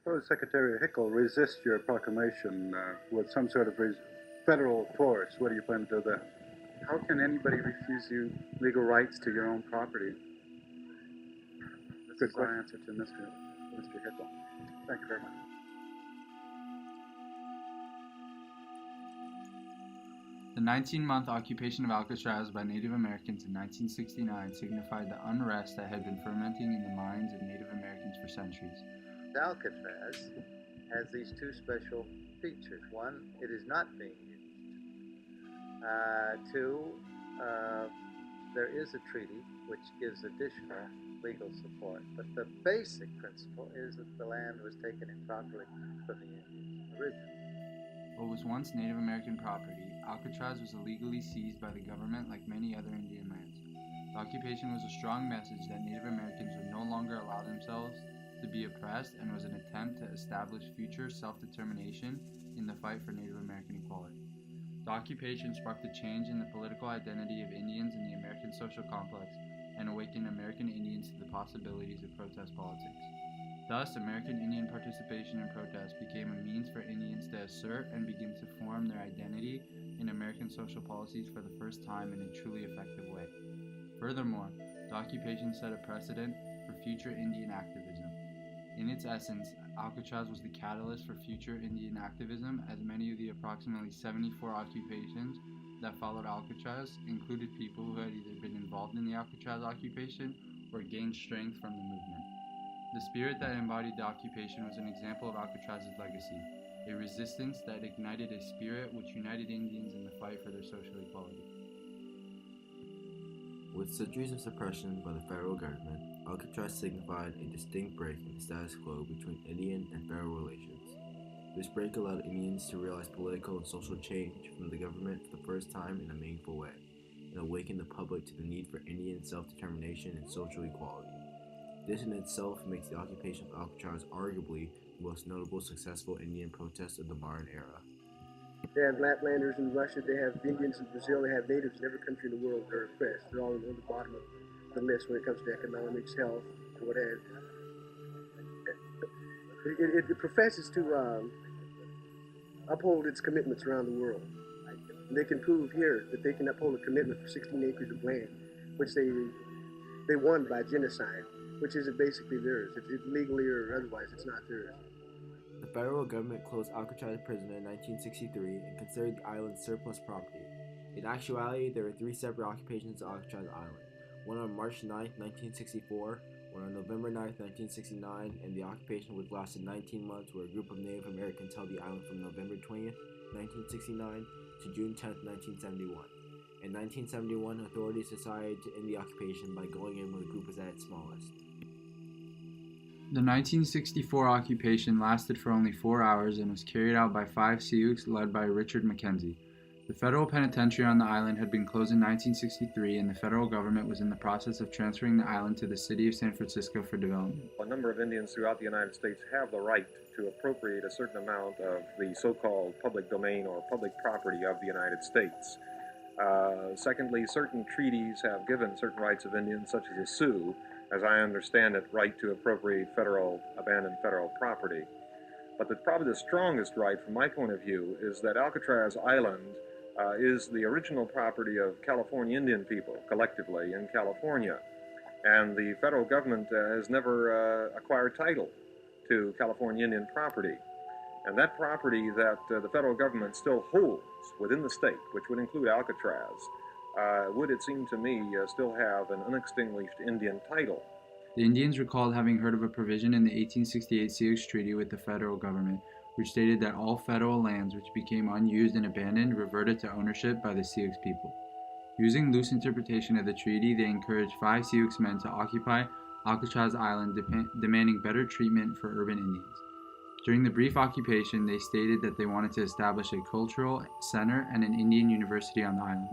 Suppose Secretary Hickel resists your proclamation with some sort of federal force. What do you plan to do then? How can anybody refuse you legal rights to your own property? This is our answer to Mr. Hickel. Thank you very much. The 19-month occupation of Alcatraz by Native Americans in 1969 signified the unrest that had been fermenting in the minds of Native Americans for centuries. Alcatraz has these two special features. One, it is not being used. Two, there is a treaty which gives additional legal support. But the basic principle is that the land was taken improperly from the Indians originally. What was once Native American property, Alcatraz was illegally seized by the government like many other Indian lands. The occupation was a strong message that Native Americans would no longer allow themselves to be oppressed and was an attempt to establish future self-determination in the fight for Native American equality. The occupation sparked a change in the political identity of Indians in the American social complex and awakened American Indians to the possibilities of protest politics. Thus, American Indian participation in protest became a means for Indians to assert and begin to form their identity in American social policies for the first time in a truly effective way. Furthermore, the occupation set a precedent for future Indian activism. In its essence, Alcatraz was the catalyst for future Indian activism, as many of the approximately 74 occupations that followed Alcatraz included people who had either been involved in the Alcatraz occupation or gained strength from the movement. The spirit that embodied the occupation was an example of Alcatraz's legacy, a resistance that ignited a spirit which united Indians in the fight for their social equality. With centuries of suppression by the federal government, Alcatraz signified a distinct break in the status quo between Indian and federal relations. This break allowed Indians to realize political and social change from the government for the first time in a meaningful way, and awakened the public to the need for Indian self-determination and social equality. This in itself makes the occupation of Alcatraz arguably the most notable successful Indian protest of the modern era. They have Laplanders in Russia, they have Indians in Brazil, they have natives in every country in the world that are oppressed. They're all on the bottom of the list when it comes to economics, health, and what have you. It professes to uphold its commitments around the world. And they can prove here that they can uphold a commitment for 16 acres of land, which they won by genocide, which isn't basically theirs. It's legally or otherwise, it's not theirs. The federal government closed Alcatraz prison in 1963 and considered the island surplus property. In actuality, there were three separate occupations of Alcatraz Island, one on March 9, 1964, one on November 9, 1969, and the occupation which lasted 19 months where a group of Native Americans held the island from November 20, 1969 to June 10, 1971. In 1971, authorities decided to end the occupation by going in when the group was at its smallest. The 1964 occupation lasted for only 4 hours and was carried out by 5 Sioux led by Richard Mackenzie. The federal penitentiary on the island had been closed in 1963, and the federal government was in the process of transferring the island to the city of San Francisco for development. A number of Indians throughout the United States have the right to appropriate a certain amount of the so-called public domain or public property of the United States. Secondly, certain treaties have given certain rights of Indians, such as the Sioux, as I understand it, right to appropriate abandoned federal property. But probably the strongest right, from my point of view, is that Alcatraz Island is the original property of California Indian people, collectively, in California. And the federal government has never acquired title to California Indian property. And that property that the federal government still holds within the state, which would include Alcatraz, would, it seemed to me, still have an unextinguished Indian title. The Indians recalled having heard of a provision in the 1868 Sioux Treaty with the federal government, which stated that all federal lands which became unused and abandoned reverted to ownership by the Sioux people. Using loose interpretation of the treaty, they encouraged 5 Sioux men to occupy Alcatraz Island, demanding better treatment for urban Indians. During the brief occupation, they stated that they wanted to establish a cultural center and an Indian university on the island.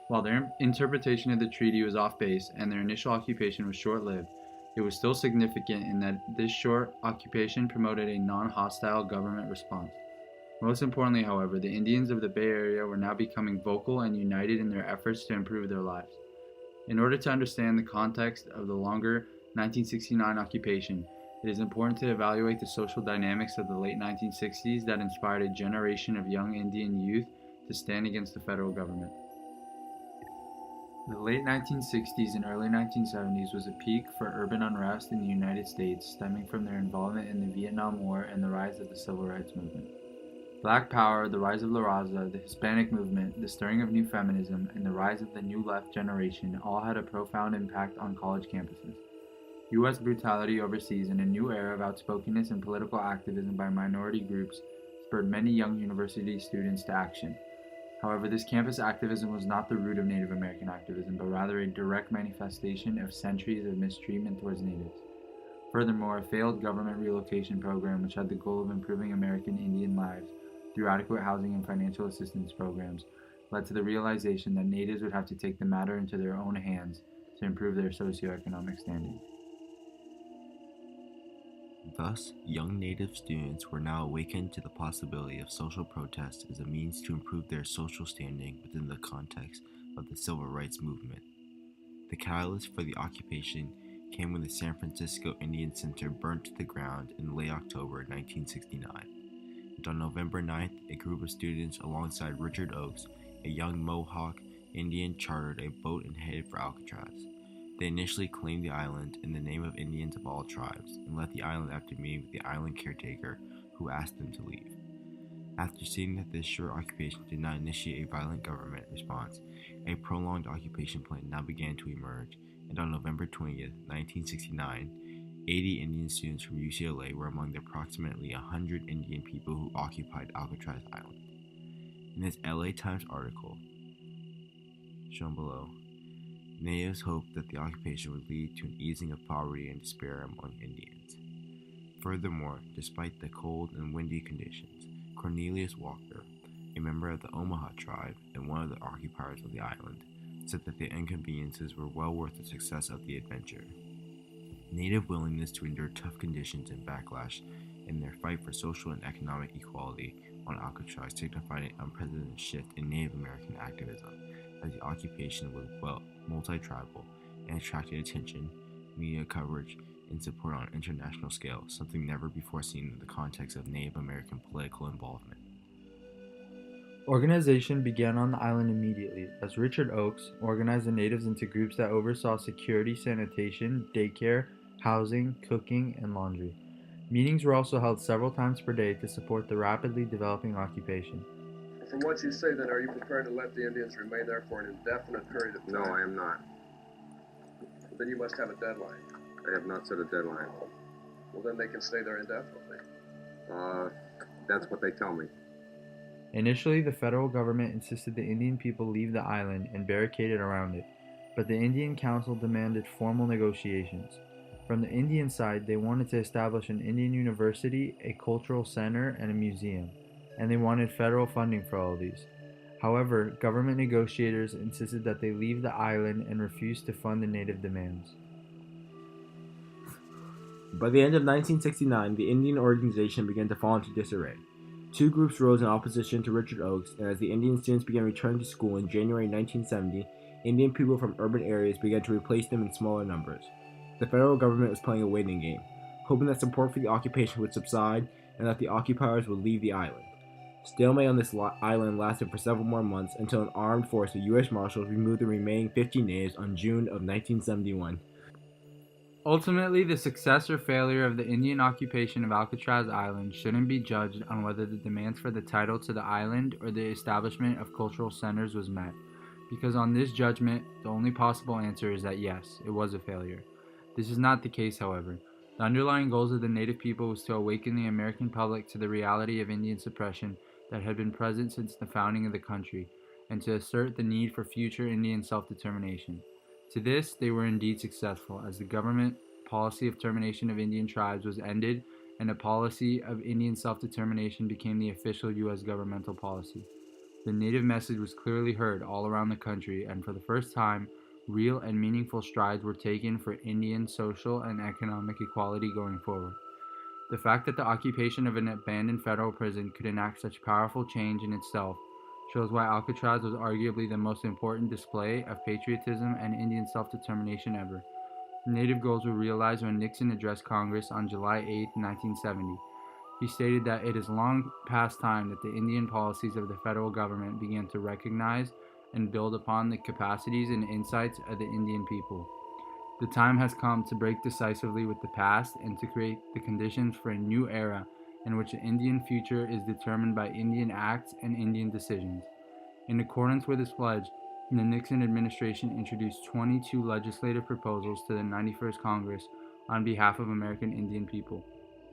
While their interpretation of the treaty was off base and their initial occupation was short-lived, it was still significant in that this short occupation promoted a non-hostile government response. Most importantly, however, the Indians of the Bay Area were now becoming vocal and united in their efforts to improve their lives. In order to understand the context of the longer 1969 occupation, It is important to evaluate the social dynamics of the late 1960s that inspired a generation of young Indian youth to stand against the federal government. The late 1960s and early 1970s was a peak for urban unrest in the United States, stemming from their involvement in the Vietnam War and the rise of the Civil Rights Movement. Black Power, the rise of La Raza, the Hispanic movement, the stirring of new feminism, and the rise of the New Left generation all had a profound impact on college campuses. U.S. brutality overseas and a new era of outspokenness and political activism by minority groups spurred many young university students to action. However, this campus activism was not the root of Native American activism, but rather a direct manifestation of centuries of mistreatment towards natives. Furthermore, a failed government relocation program, which had the goal of improving American Indian lives through adequate housing and financial assistance programs, led to the realization that natives would have to take the matter into their own hands to improve their socioeconomic standing. Thus, young Native students were now awakened to the possibility of social protest as a means to improve their social standing within the context of the Civil Rights Movement. The catalyst for the occupation came when the San Francisco Indian Center burnt to the ground in late October 1969. And on November 9th, a group of students alongside Richard Oakes, a young Mohawk Indian, chartered a boat and headed for Alcatraz. They initially claimed the island in the name of Indians of all tribes and left the island after meeting with the island caretaker, who asked them to leave. After seeing that this short occupation did not initiate a violent government response, a prolonged occupation plan now began to emerge, and on November 20th, 1969, 80 Indian students from UCLA were among the approximately 100 Indian people who occupied Alcatraz Island. In this LA Times article, shown below, natives hoped that the occupation would lead to an easing of poverty and despair among Indians. Furthermore, despite the cold and windy conditions, Cornelius Walker, a member of the Omaha tribe and one of the occupiers of the island, said that the inconveniences were well worth the success of the adventure. Native willingness to endure tough conditions and backlash in their fight for social and economic equality on Alcatraz signified an unprecedented shift in Native American activism, as the occupation was multi-tribal and attracted attention, media coverage, and support on an international scale, something never before seen in the context of Native American political involvement. Organization began on the island immediately, as Richard Oakes organized the natives into groups that oversaw security, sanitation, daycare, housing, cooking, and laundry. Meetings were also held several times per day to support the rapidly developing occupation. From what you say, then, are you prepared to let the Indians remain there for an indefinite period of time? No, I am not. Then you must have a deadline. I have not set a deadline. Well, then they can stay there indefinitely. That's what they tell me. Initially, the federal government insisted the Indian people leave the island and barricaded around it, but the Indian Council demanded formal negotiations. From the Indian side, they wanted to establish an Indian university, a cultural center, and a museum, and they wanted federal funding for all of these. However, government negotiators insisted that they leave the island and refused to fund the native demands. By the end of 1969, the Indian organization began to fall into disarray. Two groups rose in opposition to Richard Oakes, and as the Indian students began returning to school in January 1970, Indian people from urban areas began to replace them in smaller numbers. The federal government was playing a waiting game, hoping that support for the occupation would subside and that the occupiers would leave the island. Stalemate on this island lasted for several more months until an armed force of U.S. Marshals removed the remaining 50 natives on June of 1971. Ultimately, the success or failure of the Indian occupation of Alcatraz Island shouldn't be judged on whether the demands for the title to the island or the establishment of cultural centers was met, because on this judgment, the only possible answer is that yes, it was a failure. This is not the case, however. The underlying goals of the native people was to awaken the American public to the reality of Indian suppression that had been present since the founding of the country, and to assert the need for future Indian self-determination. To this, they were indeed successful, as the government policy of termination of Indian tribes was ended, and a policy of Indian self-determination became the official U.S. governmental policy. The native message was clearly heard all around the country, and for the first time, real and meaningful strides were taken for Indian social and economic equality going forward. The fact that the occupation of an abandoned federal prison could enact such powerful change in itself shows why Alcatraz was arguably the most important display of patriotism and Indian self-determination ever. Native goals were realized when Nixon addressed Congress on July 8, 1970. He stated that it is long past time that the Indian policies of the federal government began to recognize and build upon the capacities and insights of the Indian people. The time has come to break decisively with the past and to create the conditions for a new era in which the Indian future is determined by Indian acts and Indian decisions. In accordance with his pledge, the Nixon administration introduced 22 legislative proposals to the 91st Congress on behalf of American Indian people.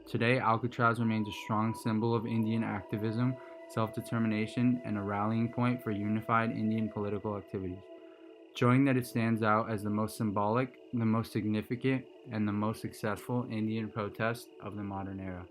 Today, Alcatraz remains a strong symbol of Indian activism, self-determination, and a rallying point for unified Indian political activities, showing that it stands out as the most symbolic, the most significant, and the most successful Indian protest of the modern era.